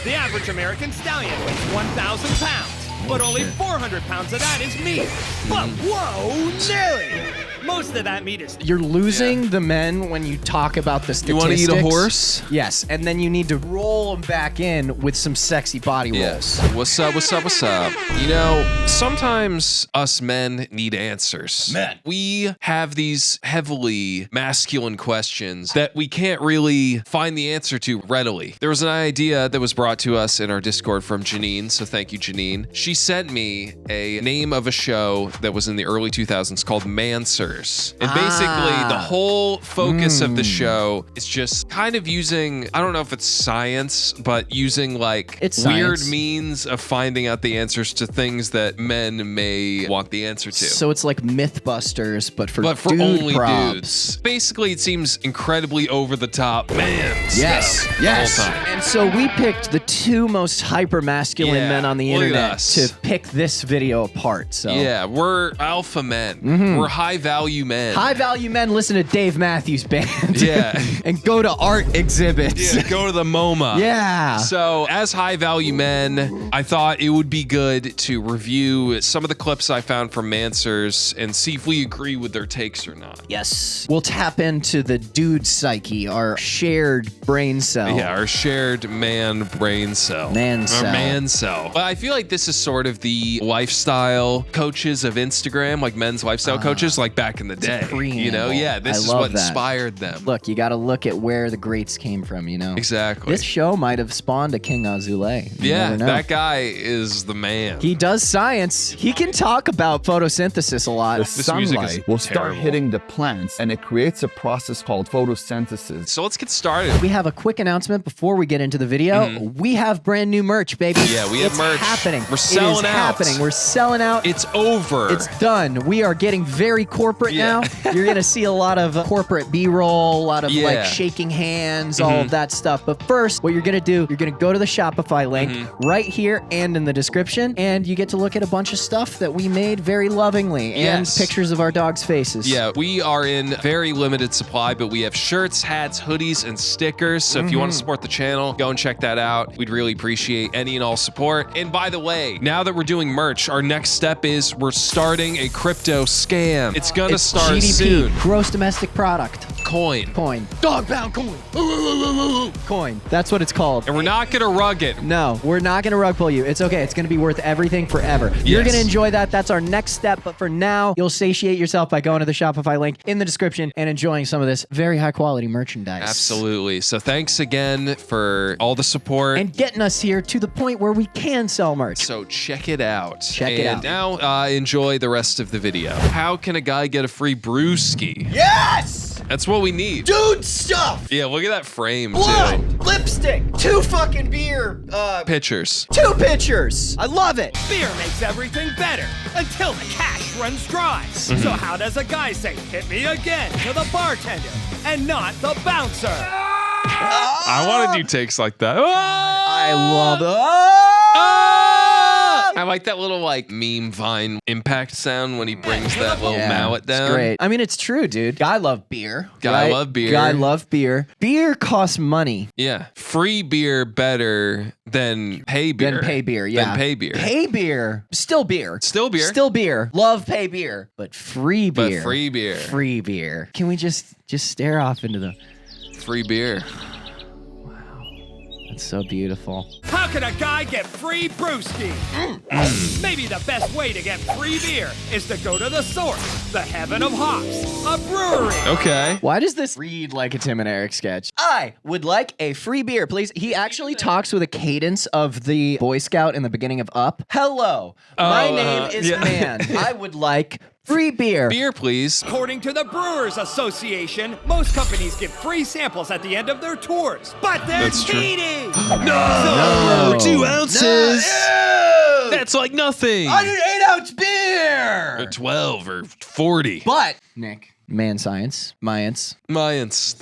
The average American stallion weighs 1,000 pounds, but only 400 pounds of that is meat. But whoa, Nelly! Most of that meat is... You're losing the men when you talk about the statistics. You want to eat a horse? Yes, and then you need to roll them back in with some sexy body rolls. What's up, what's up, what's up? You know, sometimes us men need answers. Men. We have these heavily masculine questions that we can't really find the answer to readily. There was an idea that was brought to us in our Discord from Janine, so thank you, Janine. She sent me a name of a show that was in the early 2000s called MANswers. And basically, the whole focus of the show is just kind of using, I don't know if it's science, but using like weird means of finding out the answers to things that men may want the answer to. So it's like Mythbusters, but for only props. dudes. Basically, it seems incredibly over the top man Yes, yes. The whole time. And so we picked the two most hyper masculine men on the internet to pick this video apart. So yeah, we're alpha men. We're high value men. High value men listen to Dave Matthews Band. Yeah. And go to art exhibits. Yeah, go to the MoMA. Yeah. So as high value men, I thought it would be good to review some of the clips I found from MANswers and see if we agree with their takes or not. Yes. We'll tap into the dude psyche, our shared brain cell. Yeah, our shared man brain cell. Man cell. Our man cell. But I feel like this is sort of the lifestyle coaches of Instagram, like men's lifestyle coaches, like back in the day. You know, yeah, this is what inspired them. Look, you got to look at where the greats came from, you know? Exactly. This show might have spawned a King Azule. Yeah, that guy is the man. He does science. He can talk about photosynthesis a lot. The sunlight will start hitting the plants, and it creates a process called photosynthesis. So let's get started. We have a quick announcement before we get into the video. We have brand new merch, baby. Yeah, we have merch. It's happening. We're selling out. We're selling out. It's over. It's done. We are getting very corporate now. You're going to see a lot of corporate B-roll, a lot of like shaking hands, all of that stuff. But first, what you're going to do, you're going to go to the Shopify link right here and in the description, and you get to look at a bunch of stuff that we made very lovingly and pictures of our dogs' faces. Yeah, we are in very limited supply, but we have shirts, hats, hoodies, and stickers. So if you want to support the channel, go and check that out. We'd really appreciate any and all support. And by the way, now that we're doing merch, our next step is we're starting a crypto scam. It's going to start GDP, soon. Gross domestic product. Coin. Dog pound coin. Coin. That's what it's called. And we're not going to rug it. No, we're not going to rug pull you. It's okay. It's going to be worth everything forever. You're going to enjoy that. That's our next step. But for now, you'll satiate yourself by going to the Shopify link in the description and enjoying some of this very high quality merchandise. Absolutely. So thanks again for all the support. And getting us here to the point where we can sell merch. So check it out. Check it out. And now enjoy the rest of the video. How can a guy get a free brewski? Yes! That's what we need. Dude stuff! Yeah, look at that frame, Blood! too. Lipstick! 2 fucking beer! Pictures. 2 pitchers! I love it! Beer makes everything better until the cash runs dry. So how does a guy say, hit me again, to the bartender and not the bouncer? I want to do takes like that. I love I like that little like meme Vine impact sound when he brings that little mallet down. It's great. I mean, it's true, dude. Guy love beer. Guy love beer. Guy love beer. Beer costs money. Yeah. Free beer better than pay beer. Than pay beer, yeah. Than pay beer. Pay beer. Still beer. Still beer. Still beer. Love pay beer. But free beer. But free beer. Free beer. Can we just stare off into the... Free beer. It's so beautiful. How can a guy get free brewski? Maybe the best way to get free beer is to go to the source, the heaven of hops, a brewery. Okay. Why does this read like a Tim and Eric sketch? I would like a free beer, please. He actually talks with a cadence of the Boy Scout in the beginning of Up. Hello, my name is Man. I would like free beer. Beer, please. According to the Brewers Association, most companies give free samples at the end of their tours, but they're cheating. No. 2 ounces. No. That's like nothing. I need 8-ounce beer. Or 12 or 40. But, Nick, Man science, Mayans. The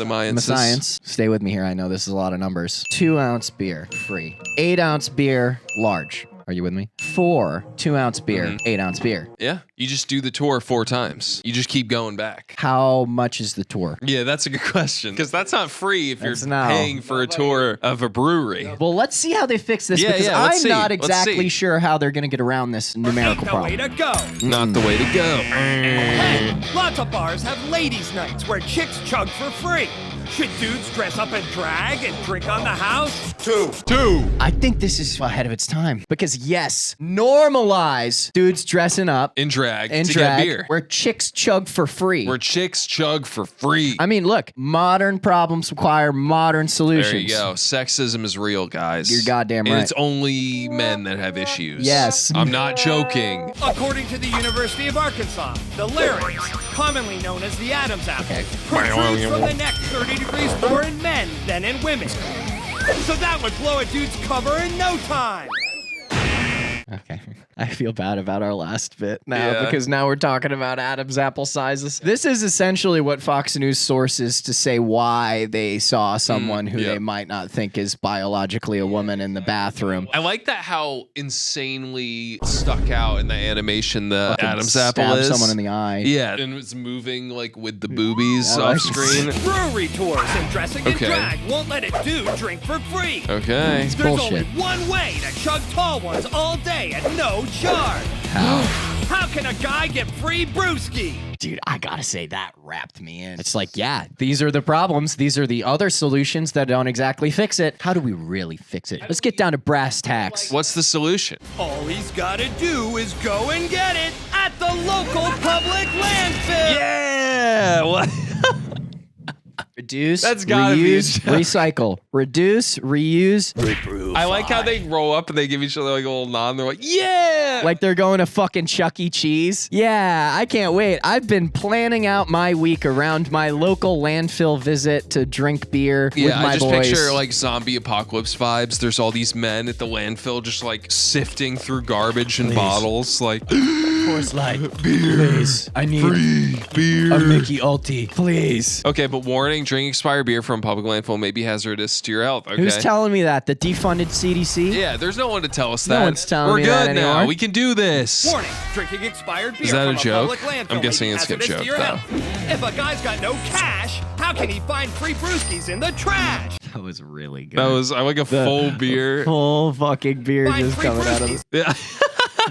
Mayans. Science. Stay with me here. I know this is a lot of numbers. 2-ounce beer, free. 8-ounce beer, large. Are you with me? 4 2-ounce beer, 8-ounce beer. Yeah. You just do the tour 4 times. You just keep going back. How much is the tour? Yeah, that's a good question. Because that's not free if you're no. paying for a tour of a brewery. Well, let's see how they fix this because let's I'm not see. exactly sure how they're going to get around this numerical problem. Ain't the way to go. Not the way to go. Hey, lots of bars have ladies' nights where chicks chug for free. Should dudes dress up in drag and drink on the house? 2. I think this is ahead of its time because yes, normalize dudes dressing up In drag in to drag get beer. where chicks chug for free. Where chicks chug for free. I mean, look, modern problems require modern solutions. There you go. Sexism is real, guys. You're goddamn right. And it's only men that have issues. Yes. I'm not joking. According to the University of Arkansas, the larynx, commonly known as the Adam's apple, protrudes from the neck 30 degrees more in men than in women. So that would blow a dude's cover in no time. Okay. I feel bad about our last bit now because now we're talking about Adam's apple sizes. This is essentially what Fox News sources to say why they saw someone who they might not think is biologically a woman in the bathroom. I like that how insanely stuck out in the animation the Adam's apple Stab is. someone in the eye. Yeah, and it's moving like with the boobies off screen. Brewery tours and dressing in drag won't let a dude drink for free. Okay. There's only one way to chug tall ones all day at no charge. How can a guy get free brewski? Dude, I gotta say that wrapped me in. It's like, yeah, these are the problems. These are the other solutions that don't exactly fix it. How do we really fix it? Let's get down to brass tacks. What's the solution? All he's gotta do is go and get it at the local public landfill. Yeah. What? Reduce, That's gotta be reuse, recycle. Reduce, reuse, reproof. I like how they roll up and they give each other like a little nod. And they're like, yeah. Like they're going to fucking Chuck E. Cheese. Yeah, I can't wait. I've been planning out my week around my local landfill visit to drink beer with my I just boys. picture like zombie apocalypse vibes. There's all these men at the landfill just like sifting through garbage and bottles. Like, Coors Light, please. I need free beer. a Mickey Ulti, please. Okay, but warning, drinking expired beer from public landfill may be hazardous to your health. Okay. Who's telling me that? The defunded CDC? Yeah, there's no one to tell us that. No one's telling We're me good that now. anymore. We can do this. Warning, drinking expired beer Is that from a joke? public landfill I'm guessing may be it's a hazardous joke, to your though. health. If a guy's got no cash, how can he find free brewskis in the trash? That was really good. That was, I like a full beer. Full fucking beer Find just free coming out of brewskis. Yeah.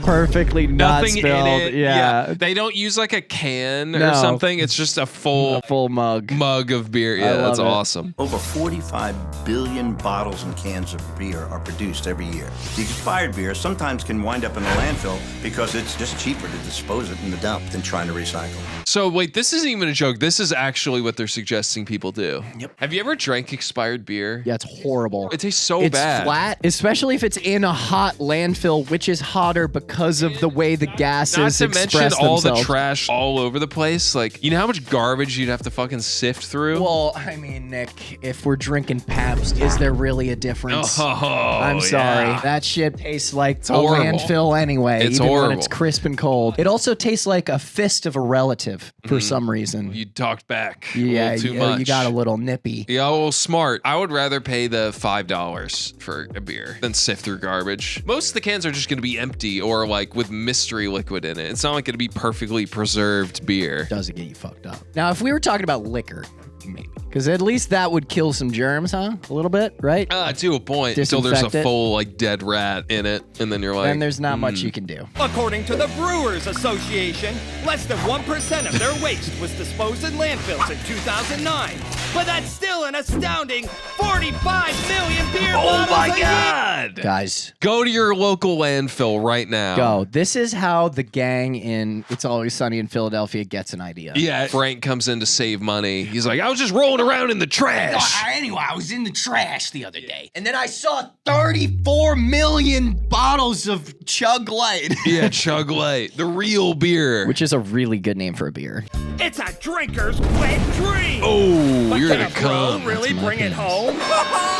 perfectly not Nothing spilled. in it. Yeah. They don't use like a can No. or something. It's just a full mug. mug of beer. Yeah, love that's it. awesome. Over 45 billion bottles and cans of beer are produced every year. The expired beer sometimes can wind up in a landfill because it's just cheaper to dispose it in the dump than trying to recycle. So wait, this isn't even a joke. This is actually what they're suggesting people do. Yep. Have you ever drank expired beer? Yeah, it's horrible. It tastes so It's bad. flat, especially if it's in a hot landfill, which is hotter because of the way the gases Not to mention express all themselves. the trash all over the place. Like, you know how much garbage you'd have to fucking sift through? Well, I mean, Nick, if we're drinking Pabst, is there really a difference? Oh, I'm sorry. yeah. That shit tastes like a horrible. landfill anyway, It's even when horrible. it's crisp and cold. It also tastes like a fist of a relative for some reason. You talked back Yeah, a little too you, much. you got a little nippy. Yeah, well, smart. I would rather pay the $5 for a beer than sift through garbage. Most of the cans are just going to be empty or like with mystery liquid in it. It's not like going to be perfectly preserved beer. Doesn't get you fucked up. Now, if we were talking about liquor, maybe. Because at least that would kill some germs, huh? A little bit, right? To a point, until there's Disinfect a it. full like dead rat in it, and then you're like, And there's not much you can do. According to the Brewers Association, less than 1% of their waste was disposed in landfills in 2009. But that's still an astounding 45 million beer bottles a year. Guys, Go to your local landfill right now. go. This is how the gang in It's Always Sunny in Philadelphia gets an idea. Yeah, Frank comes in to save money. He's like, I was just rolling around in the trash. Anyway, I was in the trash the other day, and then I saw 34 million bottles of Chug Light. Yeah, Chug Light, the real beer. Which is a really good name for a beer. It's a drinker's wet dream. Oh, But you're can gonna a bro come. really That's my bring it penis. home?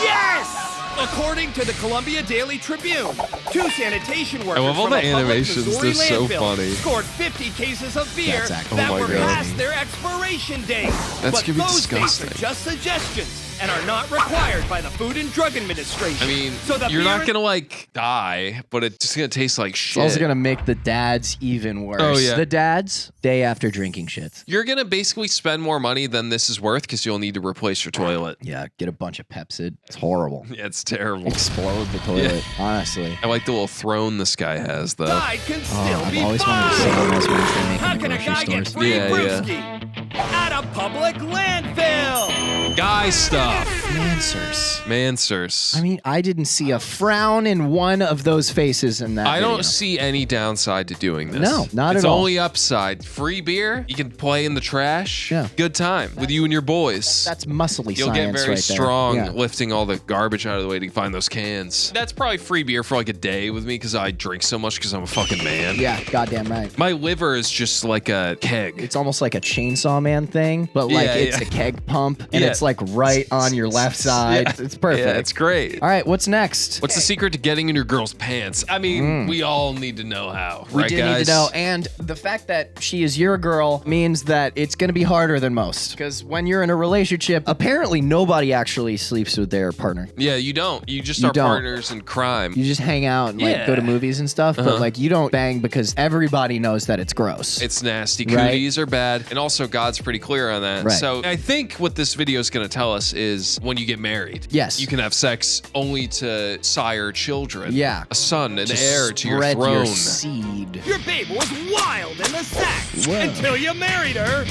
Yes! According to the Columbia Daily Tribune, 2 sanitation workers love all from the a public animations. Missouri They're so landfill funny. scored 50 cases of beer That's actually- that Oh my were God. past their expiration date. That's but gonna be those disgusting. dates are just suggestions. and are not required by the Food and Drug Administration. I mean, so the you're not beer- gonna like die, but it's just gonna taste like shit. It's also gonna make the dads even worse. Oh, yeah. The dads, day after drinking shits. You're gonna basically spend more money than this is worth because you'll need to replace your toilet. Yeah, get a bunch of Pepsid. It's horrible. Yeah, it's terrible. Explode the toilet, honestly. I like the little throne this guy has, though. Guy can still I've be always wanted to see fine. those ones they make How in the can a grocery guy get stores. free Yeah, brewski at a public landfill? Guy stuff. MANswers. MANswers. I mean, I didn't see a frown in one of those faces in that I video. don't see any downside to doing this. No, not it's at all. only upside. Free beer. You can play in the trash. Yeah. Good time with you and your boys. That's muscly You'll science get very right strong there. Yeah. lifting all the garbage out of the way to find those cans. That's probably free beer for like a day with me because I drink so much because I'm a fucking man. Yeah, goddamn right. My liver is just like a keg. It's almost like a Chainsaw Man thing, but like Yeah, it's yeah. a keg pump and Yeah. it's like right on your left side. Yeah. It's perfect. Yeah, it's great. All right, what's next? What's the secret to getting in your girl's pants? I mean, we all need to know how, We right, do guys? need to know, and the fact that she is your girl means that it's going to be harder than most. Because when you're in a relationship, apparently nobody actually sleeps with their partner. Yeah, you don't. You just You are don't. partners in crime. You just hang out and like Yeah. go to movies and stuff, but like you don't bang because everybody knows that it's gross. It's nasty. Right. Cooties are bad. And also, God's pretty clear on that. Right. So I think what this video is going to tell us is when you get married, Yes. you can have sex only to sire children. Yeah. A son, an Just heir to your spread throne. seed. Your babe was wild in the sack Whoa. until you married her.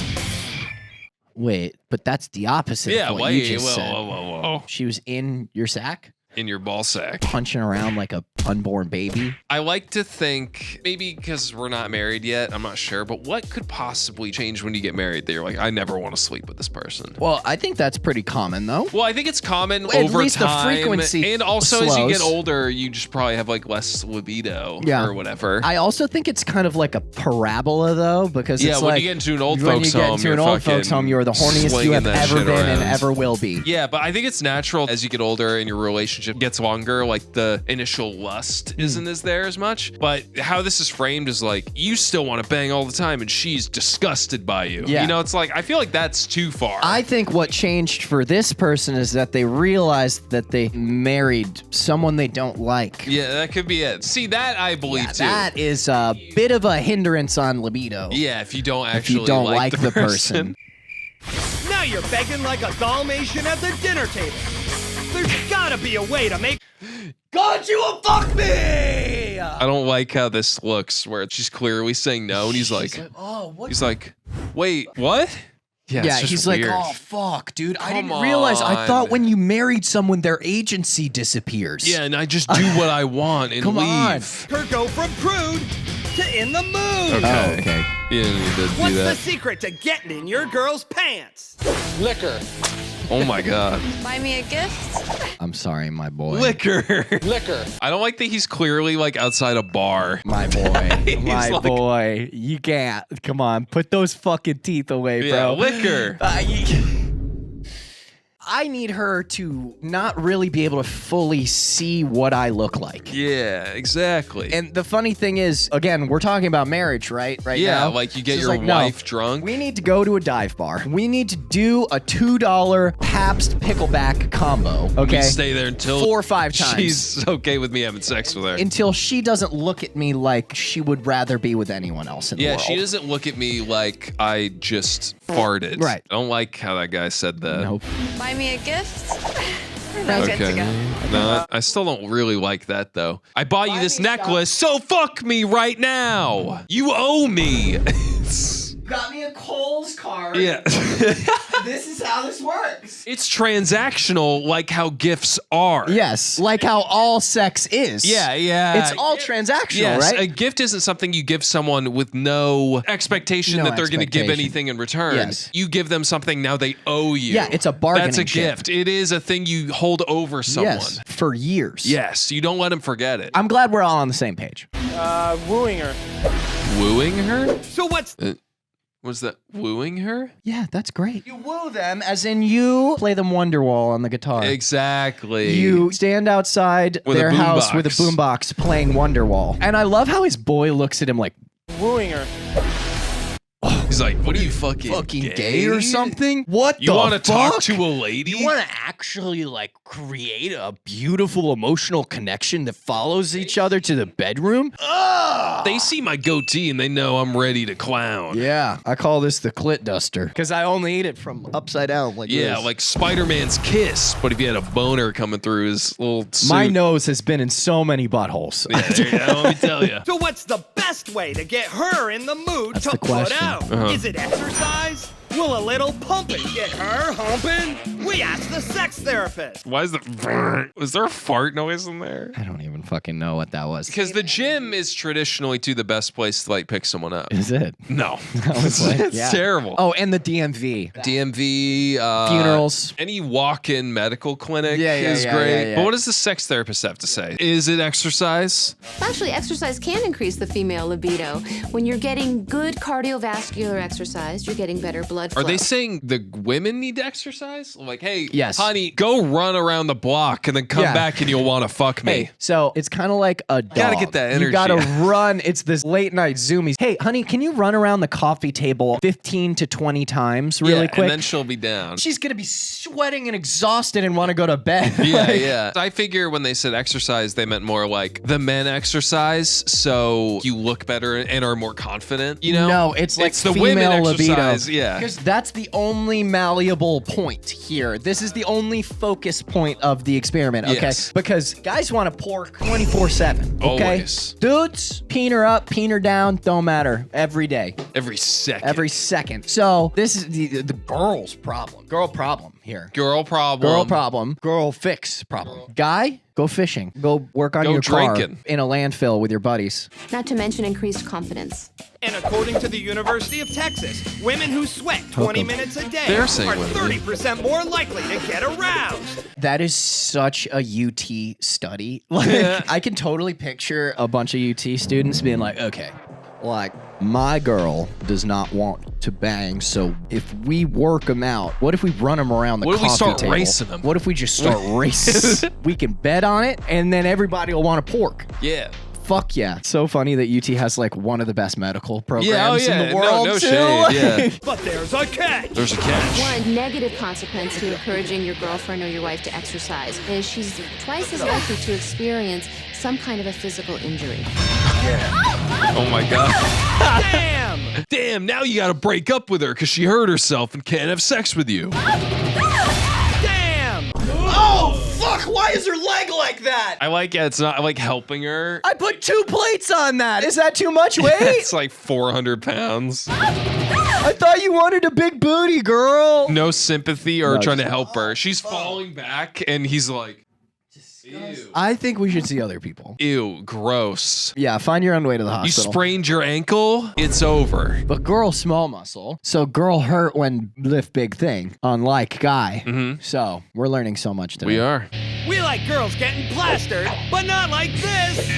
Wait, but that's the opposite Yeah, of what wait, you just whoa, said. whoa. She was in your sack, In your ball sack. punching around like a unborn baby. I like to think, maybe because we're not married yet, I'm not sure, but what could possibly change when you get married that you're like, I never want to sleep with this person? Well, I think that's pretty common though. Well, I think it's common At over least the time. frequency and also as you get slows. older, you just probably have like less libido Yeah. or whatever. I also think it's kind of like a parabola though, because Yeah, it's when like you get into an old when folks you get home, into you're an old folks fucking home, you're the horniest you slinging have that ever shit been and around. ever will be. Yeah, but I think it's natural as you get older and your relationship gets longer, like the initial lust isn't as there as much. But how this is framed is like, you still want to bang all the time and she's disgusted by you. Yeah. You know, it's like, I feel like that's too far. I think what changed for this person is that they realized that they married someone they don't like. Yeah, that could be it. See, that I believe too. That is a bit of a hindrance on libido. Yeah, if you don't If actually you don't like the person. Now you're begging like a Dalmatian at the dinner table. There's gotta be a way to make. God, you will fuck me! I don't like how this looks, where she's clearly saying no, and he's like, oh, what? he's like, wait, what? Yeah, Yeah, it's just he's weird. like, oh, fuck, dude. I Come didn't realize. I on. thought when you married someone, their agency disappears. Yeah, and I just do what I want and Come on. leave. Her go from prude to in the mood. Okay. Oh, okay. You didn't need to What's do the that. secret to getting in your girl's pants? Liquor. Oh my god. Buy me a gift? I'm sorry, my boy. Liquor. Liquor. I don't like that he's clearly like outside a bar. My boy. He's My like- boy. You can't. Come on. Put those fucking teeth away, Yeah, bro. liquor. I need her to not really be able to fully see what I look like. Yeah, exactly. And the funny thing is, again, we're talking about marriage, right? Right yeah, now. like you get She's your like, no, wife drunk. We need to go to a dive bar. We need to do a $2 Pabst pickleback combo. Okay. We stay there until 4 or 5 times. she's okay with me having sex with her. Until she doesn't look at me like she would rather be with anyone else in the Yeah, world. she doesn't look at me like I just farted. Right. I don't like how that guy said that. Nope. Buy me a gift? No, good to go. No, I still don't really like that though. I bought you this necklace, so fuck me right now. You owe me. Got me a Kohl's card. Yeah. This is how this works. It's transactional like how gifts are. Yes, like how all sex is. Yeah, yeah. It's all transactional, Yes, right? a gift isn't something you give someone with no expectation No that they're going to give expectation. anything in return. Yes. You give them something, now they owe you. Yeah, it's a bargaining That's a chip. gift. It is a thing you hold over someone. Yes, for years. Yes, you don't let them forget it. I'm glad we're all on the same page. Wooing her. Wooing her? So what's Was that wooing her? Yeah, that's great. You woo them as in you play them Wonderwall on the guitar. Exactly. You stand outside With a their house boombox. with a boombox playing Wonderwall. And I love how his boy looks at him like, Wooing her. He's like, what are you fucking gay or something? What You the want to talk fuck? to a lady? You want to actually like create a beautiful emotional connection that follows each other to the bedroom? They see my goatee and they know I'm ready to clown. Yeah, I call this the clit duster because I only eat it from upside down like Yeah, this. like Spider-Man's kiss, but if he had a boner coming through his little suit. My nose has been in so many buttholes. Yeah, there you go, let me tell you. So what's the best way to get her in the mood That's to the put question. out? Is it exercise? Will a little pumping get her humping? We asked the sex therapist. Why is the was there a fart noise in there? I don't even fucking know what that was. Because the gym is traditionally the best place to like pick someone up. Is it? No, was like, it's yeah. terrible. Oh, and the DMV. DMV, Funerals. any walk-in medical clinic Yeah, is great. yeah. But what does the sex therapist have to say? Is it exercise? Actually, exercise can increase the female libido. When you're getting good cardiovascular exercise, you're getting better blood flow. Are they saying the women need to exercise? Like, hey, Yes. honey, go run around the block and then come Yeah. back and you'll want to fuck me. Hey, so it's kind of like a dog. gotta get that energy. You gotta run. It's this late night zoomies. Hey, honey, can you run around the coffee table 15 to 20 times really Yeah, quick? and then she'll be down. She's gonna be sweating and exhausted and want to go to bed. Yeah, Like, yeah. I figure when they said exercise, they meant more like the men exercise, so you look better and are more confident. You know? No, it's like the female women libido. exercise. Yeah. Because that's the only malleable point here. This is the only focus point of the experiment, okay? Yes. Because guys want to pork 24/7, okay? Always. Dudes, peen her up, peen her down, don't matter. Every day. Every second. Every second. So this is the girl's problem. Girl problem here. girl problem. Girl problem. Girl fix problem. Guy, go fishing. Go work on Go your car drinking. in a landfill with your buddies. Not to mention increased confidence. And according to the University of Texas, women who sweat 20 minutes a day They're saying are women. 30% more likely to get aroused. That is such a UT study. Like, I can totally picture a bunch of UT students being like, okay, like, my girl does not want to bang, so if we work them out, what if we run them around the What if we coffee start table? racing 'em? What if we just start racing? We can bet on it, and then everybody will want to pork. Yeah. Fuck yeah. So funny that UT has like one of the best medical programs Yeah, oh yeah. in the world, no too. shade. Yeah. But there's a catch. There's a catch. One negative consequence to encouraging your girlfriend or your wife to exercise is she's twice as likely to experience some kind of a physical injury. Oh my god. Damn! Damn, now you gotta break up with her because she hurt herself and can't have sex with you. Damn! Oh, fuck. Why is her leg like that? I like it's not I like helping her. I put 2 plates on that. Is that too much weight? It's like 400 pounds. I thought you wanted a big booty, girl. No sympathy or No, trying to just- help her. She's falling back and he's like, ew. I think we should see other people. Ew, gross. Yeah, find your own way to the You hospital. sprained your ankle, it's over. But girl, small muscle. So girl hurt when lift big thing, unlike guy. So we're learning so much today. We are. We like girls getting plastered, but not like this.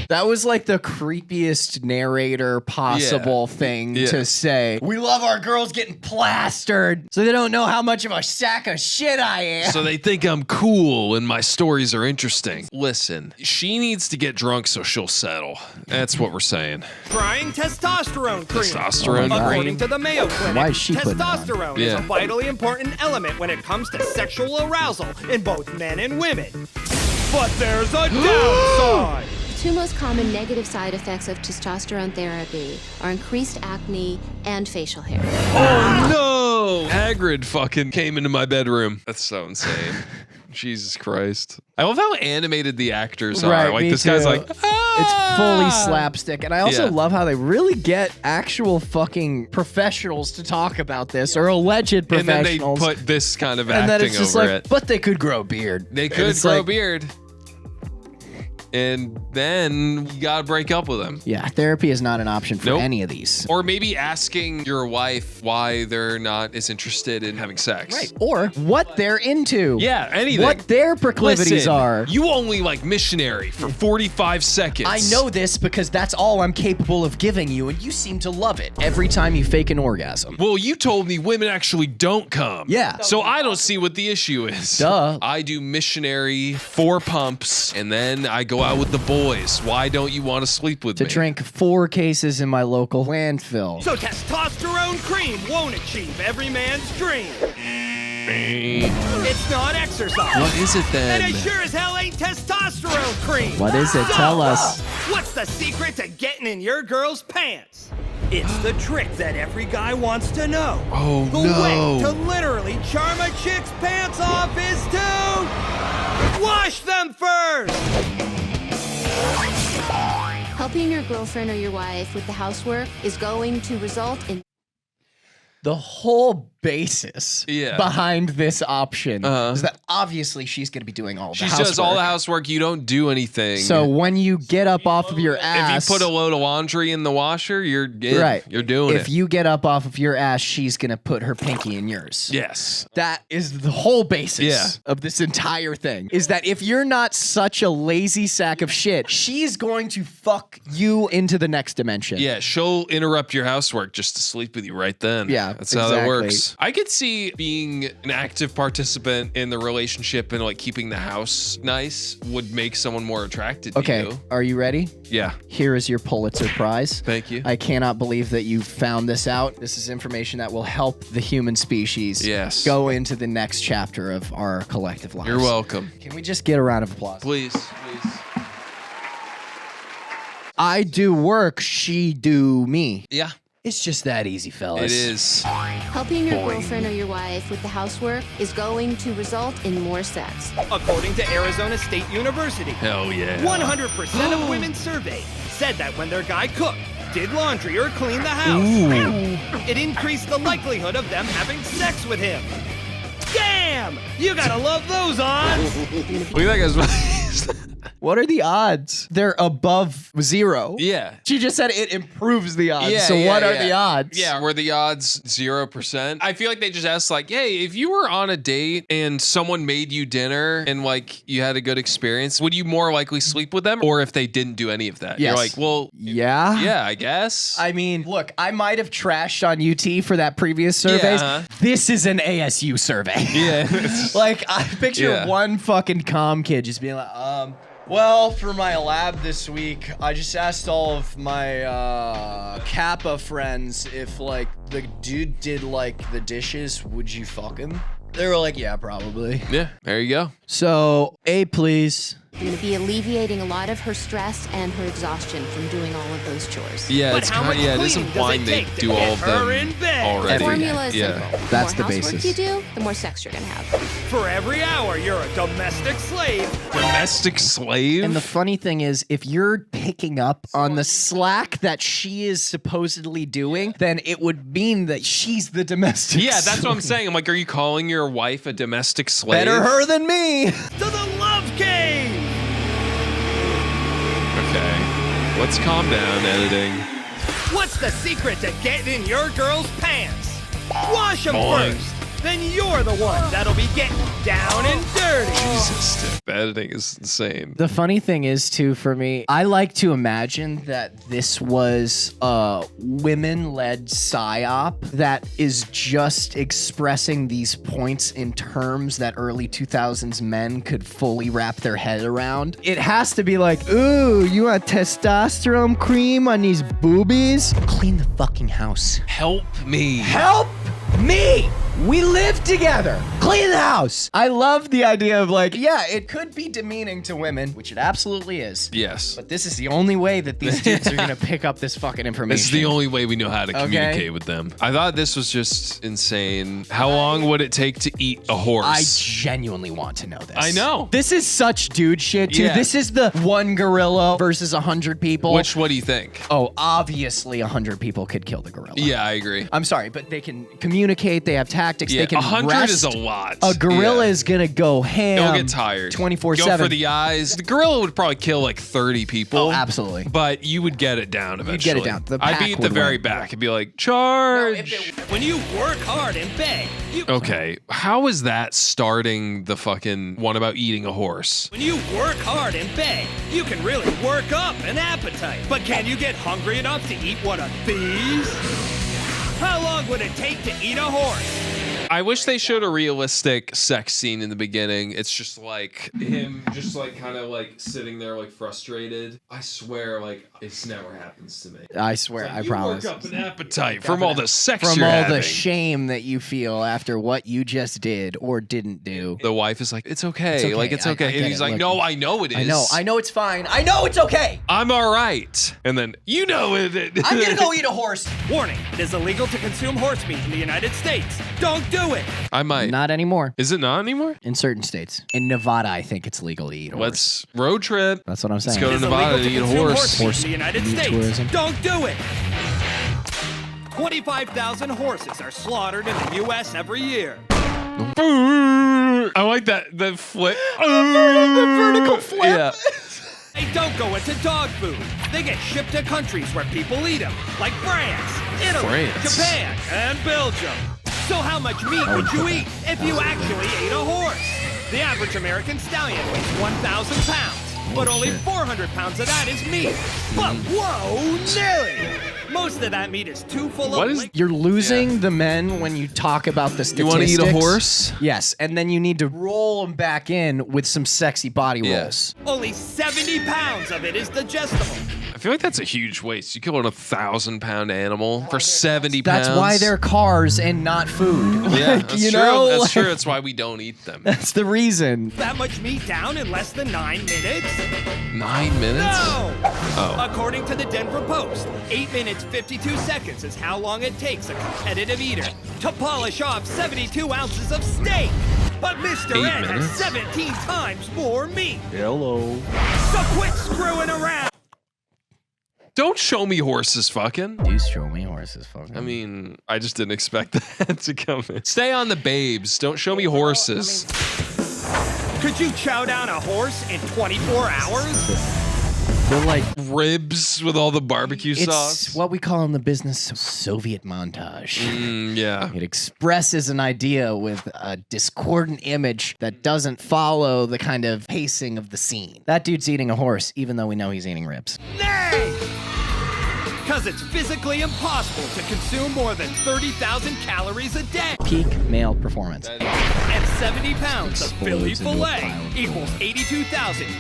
That was like the creepiest narrator possible thing Yeah. to say. We love our girls getting plastered so they don't know how much of a sack of shit I am. So they think I'm cool and my stories are interesting. Listen, she needs to get drunk so she'll settle. That's what we're saying. Trying testosterone cream. Testosterone cream? According to the Mayo Clinic, Why is she putting it on? testosterone is Yeah. a vitally important element when it comes to sexual arousal in both men and women. But there's a downside. The two most common negative side effects of testosterone therapy are increased acne and facial hair. Oh no! Hagrid fucking came into my bedroom. That's so insane. Jesus Christ. I love how animated the actors are. Right, Like me this guy's too. like, It's fully slapstick. And I also Yeah. love how they really get actual fucking professionals to talk about this, or alleged and then they professionals. put this kind of and then acting it's just over like, it. but they could grow a beard. They And could it's grow a like, beard. And then you gotta break up with them. Yeah, therapy is not an option for Nope. any of these. Or maybe asking your wife why they're not as interested in having sex. Right. Or what they're into. Yeah, anything. What their proclivities Listen, are. You only like missionary for 45 seconds. I know this because that's all I'm capable of giving you, and you seem to love it every time you fake an orgasm. Well, you told me women actually don't come. Yeah. So I don't see what the issue is. Duh. I do missionary 4 pumps, and then I go go out with the boys. Why don't you want to sleep with To me? drink 4 cases in my local landfill. So testosterone cream won't achieve every man's dream. It's not exercise. What is it then? And it sure as hell ain't testosterone cream. What is it? So, Tell us. What's the secret to getting in your girl's pants? It's the trick that every guy wants to know. Oh, the no. way to literally charm a chick's pants off is to wash them first. Helping your girlfriend or your wife with the housework is going to result in The whole basis behind this option is that obviously she's going to be doing all the housework. She does all the housework. You don't do anything. So when you get up off of your ass... If you put a load of laundry in the washer, you're in. Right. You're doing it. If you get up off of your ass, she's going to put her pinky in yours. Yes. That is the whole basis of this entire thing. Is that if you're not such a lazy sack of shit, she's going to fuck you into the next dimension. Yeah, she'll interrupt your housework just to sleep with you right then. Yeah, that's how that works. I could see being an active participant in the relationship and like keeping the house nice would make someone more attracted to you. Are you ready? Yeah. Here is your Pulitzer Prize. Thank you. I cannot believe that you found this out. This is information that will help the human species go into the next chapter of our collective lives. You're welcome. Can we just get a round of applause? Please, please. I do work, she do me. Yeah. It's just that easy, fellas. It is. helping your girlfriend or your wife with the housework is going to result in more sex. According to Arizona State University, Hell yeah. 100% of women surveyed said that when their guy cooked, did laundry, or cleaned the house, it increased the likelihood of them having sex with him. Damn! You gotta love those odds! Look at that guy's face. What are the odds? They're above 0. Yeah. She just said it improves the odds. Yeah, so yeah, what are yeah. the odds? Yeah, were the odds 0%? I feel like they just asked like, hey, if you were on a date and someone made you dinner and like you had a good experience, would you more likely sleep with them? Or if they didn't do any of that? Yes. You're like, well, yeah, I guess. I mean, look, I might have trashed on UT for that previous surveys. This is an ASU survey. Yeah. Like, I picture one fucking comm kid just being like, well, for my lab this week, I just asked all of my Kappa friends if, like, the dude did, like, the dishes, would you fuck him? They were like, yeah, probably. Yeah, there you go. So, A, please. You're going to be alleviating a lot of her stress and her exhaustion from doing all of those chores. Yeah, But it's how kind much of, it is cleaning does implying it they take to do all get of them her in bed? already. The formula is Yeah. simple. That's the more the housework basis. you do, the more sex you're going to have. For every hour you're a domestic slave, Domestic slave? And the funny thing is, if you're picking up on the slack that she is supposedly doing, then it would mean that she's the domestic yeah, that's what I'm slave. saying. I'm like, are you calling your wife a domestic slave? Better her than me. to the love cave! Okay. Let's calm down, editing. What's the secret to getting in your girl's pants? Wash them Boing. first, then you're the one that'll be getting down and dirty. Jesus, dude. Editing is insane. The funny thing is, too, for me, I like to imagine that this was a women-led psyop that is just expressing these points in terms that early 2000s men could fully wrap their head around. It has to be like, ooh, you want testosterone cream on these boobies? Clean the fucking house. Help me. Help me! We live together. Clean the house. I love the idea of like, yeah, it could be demeaning to women, which it absolutely is. Yes. But this is the only way that these dudes are gonna pick up this fucking information. It's the only way we know how to communicate with them. I thought this was just insane. How long would it take to eat a horse? I genuinely want to know this. I know. This is such dude shit, too. Yeah. This is the one gorilla versus 100 people. What do you think? Oh, obviously 100 people could kill the gorilla. Yeah, I agree. I'm sorry, but they can communicate. They have tactics. Yeah, They can 100 rest. is a lot. A gorilla Yeah. is gonna go ham. It'll get tired. 24/7. Go for the eyes. The gorilla would probably kill like 30 people. Oh, absolutely. But you would get it down eventually. You'd get it down. The I'd pack be at the would very win. back. It'd be like, charge. When you work hard and beg, Okay, how is that starting the fucking one about eating a horse? When you work hard and beg, you can really work up an appetite. But can you get hungry enough to eat one of these? How long would it take to eat a horse? I wish they showed a realistic sex scene in the beginning. It's just like him just like kind of like sitting there like frustrated. I swear like it's never happens to me. I swear, Like, I you promise. work up an appetite from all the sex From you're all having. the shame that you feel after what you just did or didn't do. The wife is like, it's okay. It's okay. Like, it's I okay. get And he's it. like, Look, no, I know it is. I know it's fine. I know it's okay. I'm all right. And then, you know it. I'm gonna go eat a horse. Warning, it is illegal to consume horse meat in the United States. Don't do it. I might. Not anymore. Is it not anymore? In certain states. In Nevada, I think it's legal to eat a horse. Let's road trip. That's what I'm saying. Let's go It to is Nevada illegal to eat a consume horse. meat in the United meat States. tourism. Don't do it. 25,000 horses are slaughtered in the U.S. every year. I like that flip. The vertical flip. Yeah. They don't go into dog food. They get shipped to countries where people eat them, like France, Italy, France. Japan, and Belgium. So how much meat would you eat if you actually ate a horse? The average American stallion weighs 1,000 pounds, but only 400 pounds of that is meat. But whoa, Nelly! Most of that meat is too full What of is- You're losing the men when you talk about the statistics. You want to eat a horse? Yes, and then you need to roll them back in with some sexy body rolls. Only 70 pounds of it is digestible. I feel like that's a huge waste. You kill an 1,000-pound animal for 70 pounds. That's why they're cars and not food. Yeah, Like, that's you true. know, That's like, true. That's why we don't eat them. That's the reason. That much meat down in less than 9 minutes? 9 minutes? No! Oh. According to the Denver Post, 8 minutes 52 seconds is how long it takes a competitive eater to polish off 72 ounces of steak. But Mr. 8 Ed has minutes? 17 times more meat. Hello. So quit screwing around. Don't show me horses fucking. You show me horses, fucking. I mean, I just didn't expect that to come in. Stay on the babes. Don't show me horses. Could you chow down a horse in 24 hours? they're like Ribs with all the barbecue it's sauce. what we call in the business Soviet montage. Yeah. It expresses an idea with a discordant image that doesn't follow the kind of pacing of the scene. That dude's eating a horse, even though we know he's eating ribs. Nay! Because it's physically impossible to consume more than 30,000 calories a day. Peak male performance. And 70 pounds of Philly Explodes into a filet pile of equals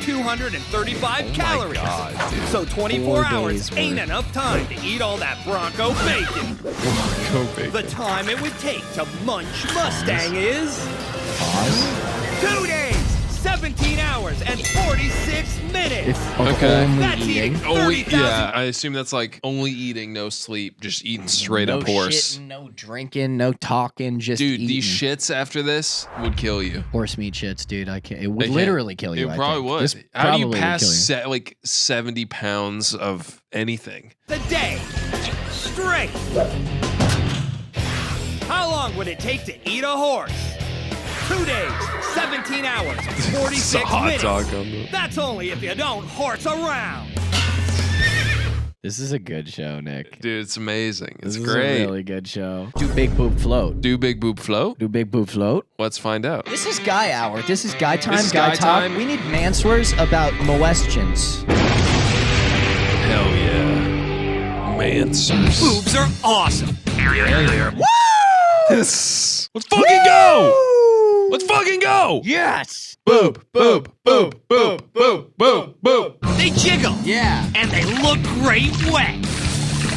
82,235 calories. God, dude. So 24 4 hours days ain't worth. enough time to eat all that Bronco bacon. Go big. The time it would take to munch Mustang is 2 days, 17 hours, and 46 minutes. If Okay. only That's eating. eating Only, 30,000. yeah, I assume that's like only eating, no sleep, just eating straight No up horse. shitting, no drinking, no talking, just Dude, eating. these shits after this would kill you. Horse meat shits, dude. I can't. It would They can't- literally kill you. It I probably think. would. This How do you probably would pass kill you. like 70 pounds of anything? The day straight. How long would it take to eat a horse? 2 days, 17 hours, 46 hot minutes. dog on the- That's only if you don't horse around. This is a good show, Nick. Dude, it's amazing. It's This great. is a really good show. Do big boob float. Do big boob float? Do big boob float. Let's find out. This is guy hour. This is guy time. This is guy guy talk. time. We need MANswers about molestions. Hell yeah. MANswers. Boobs are awesome. Let's fucking go! Let's fucking go! Yes. Boob, boob, boob, boob, boob, boob, boob. They jiggle. Yeah. And they look great wet.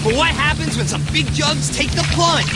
But what happens when some big jugs take the plunge?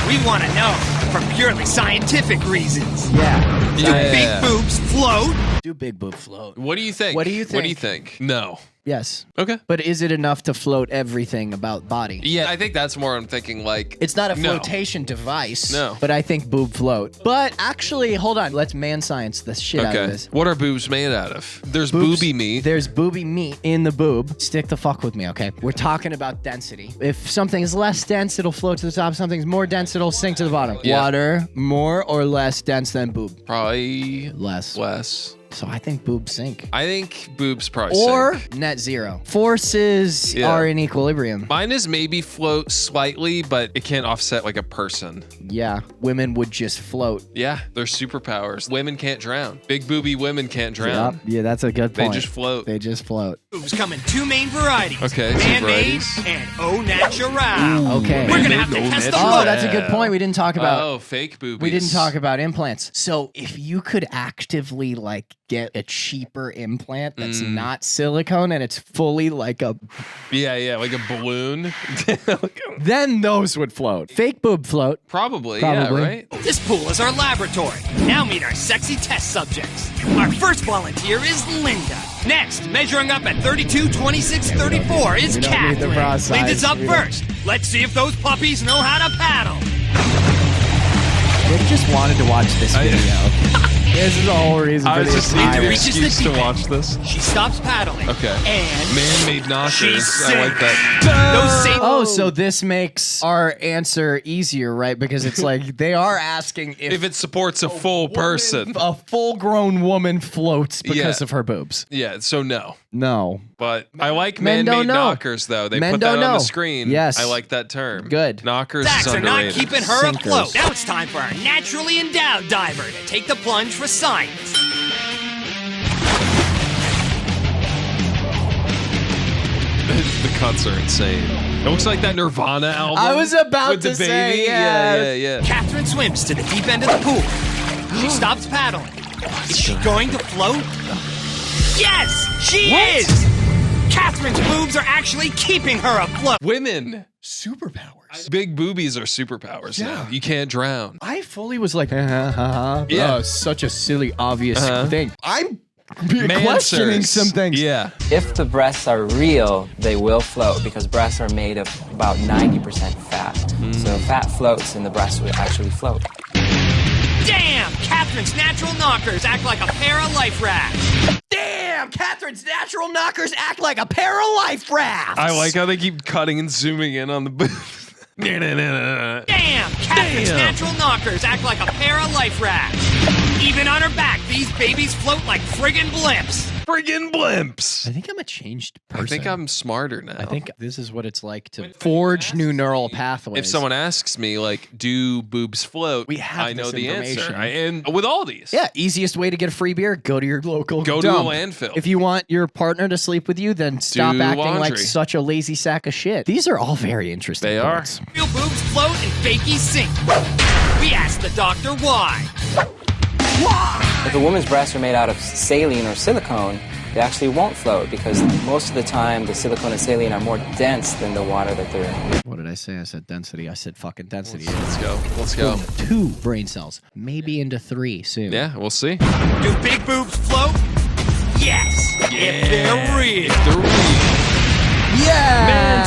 We want to know for purely scientific reasons. Yeah. Do Yeah. big boobs float? Do big boob float. What do you think? What do you What do you think? No. Yes. Okay. But is it enough to float everything about body? Yeah, I think that's more I'm thinking like It's not a No. flotation device. No. But I think boob float. But actually, hold on. Let's man science the shit out of Okay. this. What are boobs made out of? There's Boobs- booby meat. There's booby meat in the boob. Stick the fuck with me, okay? We're talking about density. If something is less dense, it'll float to the top. Something's more dense, it'll sink to the bottom. Yeah. Water, more or less dense than boob? Probably Less. less. So I think boobs sink. I think boobs probably Or sink. net zero. Forces are in equilibrium. Mine is maybe float slightly, but it can't offset like a person. Yeah, women would just float. Yeah, they're superpowers. Women can't drown. Big booby women can't drown. Yep. Yeah, that's a good point. They just float. They just float. Boobs come in two main varieties. Okay, two Man-made varieties. and au natural. Okay. We're gonna have to test them Oh, both. that's a good point. We didn't talk about. Oh, fake boobies. We didn't talk about implants. So if you could actively like get a cheaper implant that's not silicone and it's fully like a, Yeah, like a balloon. then those would float. Fake boob float. Probably, Probably. yeah, right? This pool is our laboratory. Now meet our sexy test subjects. Our first volunteer is Linda. Next, measuring up at 32, 26, 34 is We don't need the bra Catherine. size. Linda's up We don't- first. Let's see if those puppies know how to paddle. They just wanted to watch this video. This is the whole reason for I was the just entire- needing an reaches the excuse to deep end. watch this. She stops paddling. Okay. And Man-made knockers. She I like that. those same Oh, so this makes our answer easier, right? Because it's like they are asking If it supports a full person. a full-grown woman floats because Yeah. of her boobs. Yeah, so no. No. But I like Men don't man-made know. knockers, though. They Men put that don't on know. the screen. Yes. I like that term. Good. Knockers Sacks is are not underrated. keeping her Sinkers. afloat. Now it's time for our naturally endowed diver to take the plunge for science. The cuts are insane. It looks like that Nirvana album. I was about with to the baby. say, Yeah. Catherine swims to the deep end of the pool. She stops paddling. Is she going to float? Yes, she is! Catherine's boobs are actually keeping her afloat. Women. Superpowers. Big boobies are superpowers now. You can't drown. I fully was like, yeah, Yeah. such a silly, obvious thing. I'm Manswers. questioning some things. Yeah. If the breasts are real, they will float because breasts are made of about 90% fat. So fat floats and the breasts will actually float. Damn! Catherine's natural knockers act like a pair of life rafts. Damn, Catherine's natural knockers act like a pair of life rafts. I like how they keep cutting and zooming in on the boobs. Damn! Catherine's natural knockers act like a pair of life rafts. Even on her back, these babies float like friggin' blimps. Friggin' blimps. I think I'm a changed person. I think I'm smarter now. I think this is what it's like to forge new neural pathways. If someone asks me, like, do boobs float? We have I know this the information. answer. And with all these. Yeah, easiest way to get a free beer, go to your local Go dump. to a landfill. If you want your partner to sleep with you, then stop Do acting like laundry. such a lazy sack of shit. These are all very interesting They are. points. Real boobs float and fakies sink. We asked the doctor why. If a woman's breasts are made out of saline or silicone, they actually won't float because most of the time the silicone and saline are more dense than the water that they're in. What did I say? I said density. I said fucking density. Let's go. Let's go. 2 brain cells, maybe into 3 soon. Yeah, we'll see. Do big boobs float? Yes, if they're real. They're real. Yeah.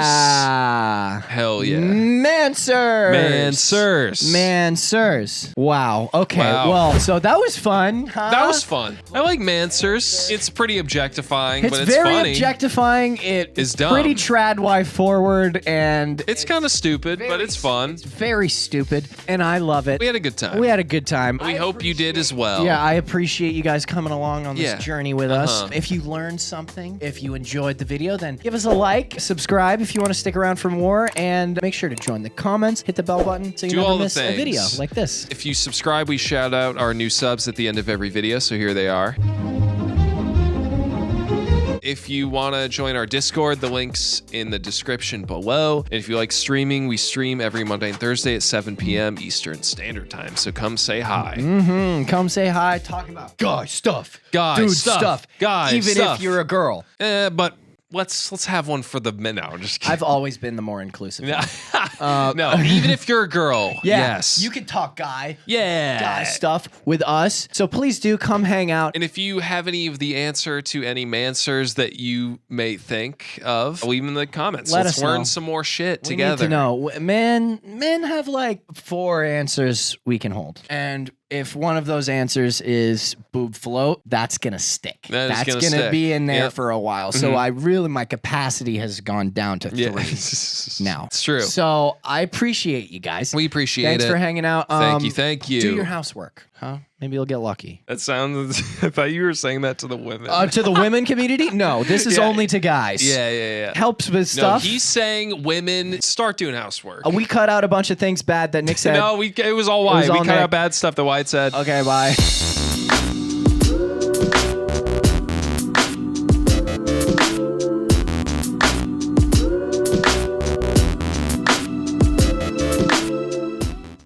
Manswers. Hell yeah. Manswers. Manswers. Manswers. Wow. Okay. Wow. Well, so that was fun. Huh? That was fun. I like Manswers. It's pretty objectifying, but it's very funny. objectifying. It It's is dumb. pretty trad wife forward, and It's kind of stupid, but it's fun. very stupid, and I love it. We had a good time. We had a good time. We hope you did as well. Yeah, I appreciate you guys coming along on this Yeah. journey with us. Uh-huh. If you learned something, if you enjoyed the video, then give us a like, subscribe if you want to stick around for more, and make sure to join the comments, hit the bell button so you Do never all the miss a video things. like this. If you subscribe, we shout out our new subs at the end of every video, so here they are. If you want to join our Discord, the link's in the description below. And if you like streaming, we stream every Monday and Thursday at 7 p.m. Eastern Standard Time. So come say hi. Come say hi, talk about guy stuff, Guy dude stuff, guy even stuff. if you're a girl. But let's have one for the men now. Just kidding. I've always been the more inclusive. No, even if you're a girl. Yes. you can talk guy Yeah. stuff with us. So please do come hang out. And if you have any of the answer to any manswers that you may think of, leave them in the comments. Let Let's us learn know. some more shit We together. need to know. Men have like 4 answers we can hold. And if one of those answers is boob float, that's gonna stick. That is That's gonna gonna stick. be in there Yep. for a while. So my capacity has gone down to 3 Yeah. now. It's true. So I appreciate you guys. We appreciate Thanks it. for hanging out. Thank you. Do your housework, huh? Maybe you'll get lucky. That sounds. I thought you were saying that to the women. To the women community? No, this is only to guys. Yeah. Helps with stuff. No, he's saying women start doing housework. We cut out a bunch of things bad that Nick said. No, it was all Wyatt. We cut out bad stuff that Wyatt said. Okay, bye.